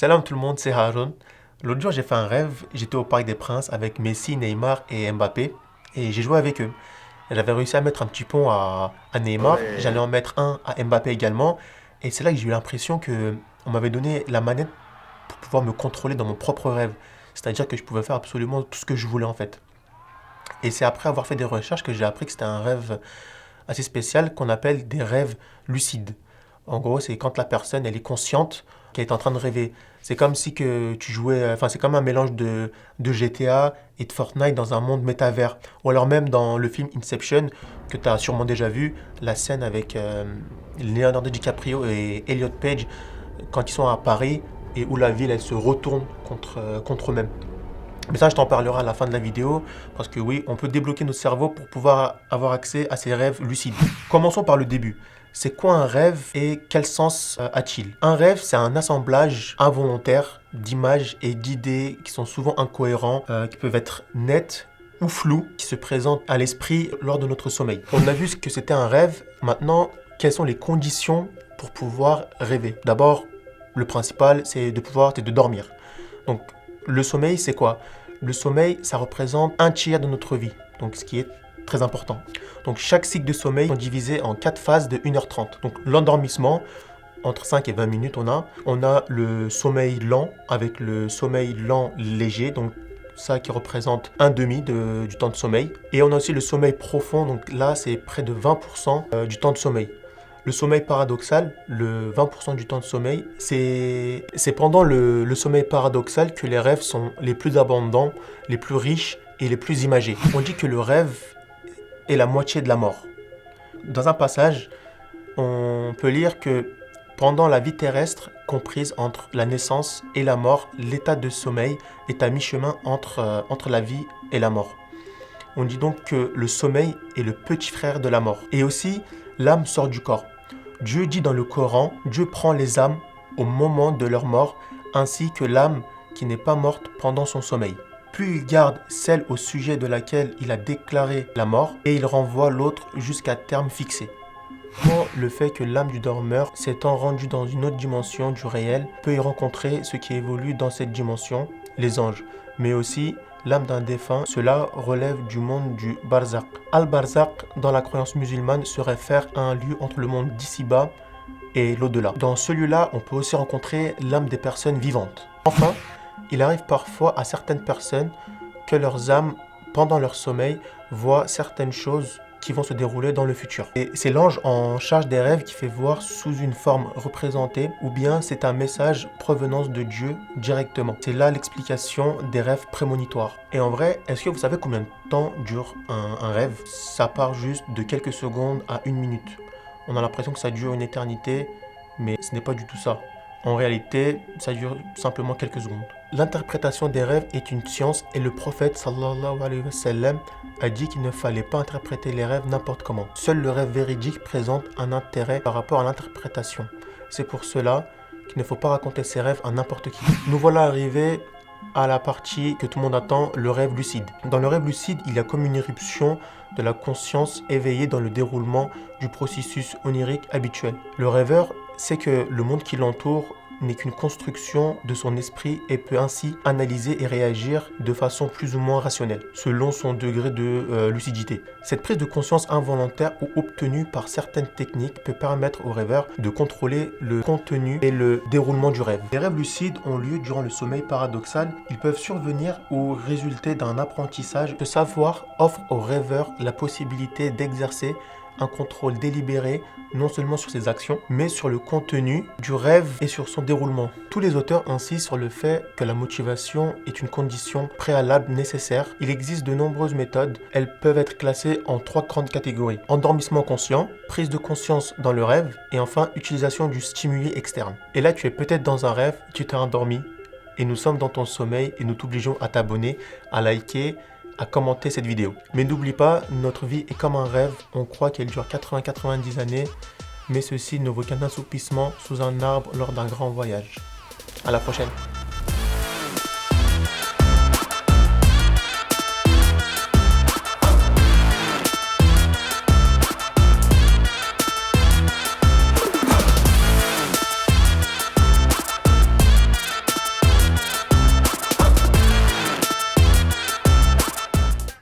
Salam tout le monde, c'est Haroun. L'autre jour, j'ai fait un rêve. J'étais au Parc des Princes avec Messi, Neymar et Mbappé et j'ai joué avec eux. J'avais réussi à mettre un petit pont à Neymar, j'allais en Ouais. mettre un à Mbappé également. Et c'est là que j'ai eu l'impression que on m'avait donné la manette pour pouvoir me contrôler dans mon propre rêve. C'est-à-dire que je pouvais faire absolument tout ce que je voulais en fait. Et c'est après avoir fait des recherches que j'ai appris que c'était un rêve assez spécial qu'on appelle des rêves lucides. En gros, c'est quand la personne elle est consciente qu'elle est en train de rêver. C'est comme si que tu jouais, enfin c'est comme un mélange de GTA et de Fortnite dans un monde métavers. Ou alors même dans le film Inception, que tu as sûrement déjà vu, la scène avec Leonardo DiCaprio et Elliot Page quand ils sont à Paris et où la ville elle se retourne contre eux-mêmes. Mais ça, je t'en parlerai à la fin de la vidéo, parce que oui, on peut débloquer notre cerveau pour pouvoir avoir accès à ces rêves lucides. Commençons par le début. C'est quoi un rêve et quel sens a-t-il? Un rêve, c'est un assemblage involontaire d'images et d'idées qui sont souvent incohérents, qui peuvent être nettes ou floues, qui se présentent à l'esprit lors de notre sommeil. On a vu ce que c'était un rêve. Maintenant, quelles sont les conditions pour pouvoir rêver? D'abord, le principal, c'est de dormir. Donc, le sommeil, c'est quoi? Le sommeil, ça représente un tiers de notre vie, donc ce qui est très important. Donc chaque cycle de sommeil est divisé en 4 phases de 1h30. Donc l'endormissement, entre 5 et 20 minutes, on a le sommeil lent avec le sommeil lent léger, donc ça qui représente un demi du temps de sommeil. Et on a aussi le sommeil profond, donc là c'est près de 20% du temps de sommeil. Le sommeil paradoxal, le 20% du temps de sommeil, c'est pendant le sommeil paradoxal que les rêves sont les plus abondants, les plus riches et les plus imagés. On dit que le rêve est la moitié de la mort. Dans un passage, on peut lire que pendant la vie terrestre, comprise entre la naissance et la mort, l'état de sommeil est à mi-chemin entre la vie et la mort. On dit donc que le sommeil est le petit frère de la mort. Et aussi, l'âme sort du corps. Dieu dit dans le Coran, Dieu prend les âmes au moment de leur mort, ainsi que l'âme qui n'est pas morte pendant son sommeil. Puis il garde celle au sujet de laquelle il a déclaré la mort, et il renvoie l'autre jusqu'à terme fixé. Le fait que l'âme du dormeur, s'étant rendue dans une autre dimension du réel, peut y rencontrer ce qui évolue dans cette dimension, les anges, mais aussi l'âme d'un défunt, cela relève du monde du barzakh. Al-Barzakh, dans la croyance musulmane, se réfère à un lieu entre le monde d'ici-bas et l'au-delà. Dans celui-là, on peut aussi rencontrer l'âme des personnes vivantes. Enfin, il arrive parfois à certaines personnes que leurs âmes, pendant leur sommeil, voient certaines choses qui vont se dérouler dans le futur. Et c'est l'ange en charge des rêves qui fait voir sous une forme représentée, ou bien c'est un message provenant de Dieu directement. C'est là l'explication des rêves prémonitoires. Et en vrai, est-ce que vous savez combien de temps dure un rêve? Ça part juste de quelques secondes à 1 minute. On a l'impression que ça dure une éternité, mais ce n'est pas du tout ça. En réalité, ça dure simplement quelques secondes. L'interprétation des rêves est une science et le prophète sallallahu alayhi wa sallam a dit qu'il ne fallait pas interpréter les rêves n'importe comment. Seul le rêve véridique présente un intérêt par rapport à l'interprétation. C'est pour cela qu'il ne faut pas raconter ses rêves à n'importe qui. Nous voilà arrivés à la partie que tout le monde attend, le rêve lucide. Dans le rêve lucide, il y a comme une éruption de la conscience éveillée dans le déroulement du processus onirique habituel. Le rêveur sait que le monde qui l'entoure n'est qu'une construction de son esprit et peut ainsi analyser et réagir de façon plus ou moins rationnelle, selon son degré de lucidité. Cette prise de conscience involontaire ou obtenue par certaines techniques peut permettre au rêveur de contrôler le contenu et le déroulement du rêve. Les rêves lucides ont lieu durant le sommeil paradoxal. Ils peuvent survenir ou résulter d'un apprentissage. Ce savoir offre au rêveur la possibilité d'exercer un contrôle délibéré non seulement sur ses actions, mais sur le contenu du rêve et sur son déroulement. Tous les auteurs insistent sur le fait que la motivation est une condition préalable nécessaire. Il existe de nombreuses méthodes. Elles peuvent être classées en 3 grandes catégories. Endormissement conscient, prise de conscience dans le rêve, et enfin utilisation du stimuli externe. Et là, tu es peut-être dans un rêve, tu t'es endormi, et nous sommes dans ton sommeil, et nous t'obligeons à t'abonner, à liker, à commenter cette vidéo. Mais n'oublie pas, notre vie est comme un rêve, on croit qu'elle dure 80-90 années, mais ceci ne vaut qu'un assoupissement sous un arbre lors d'un grand voyage. À la prochaine.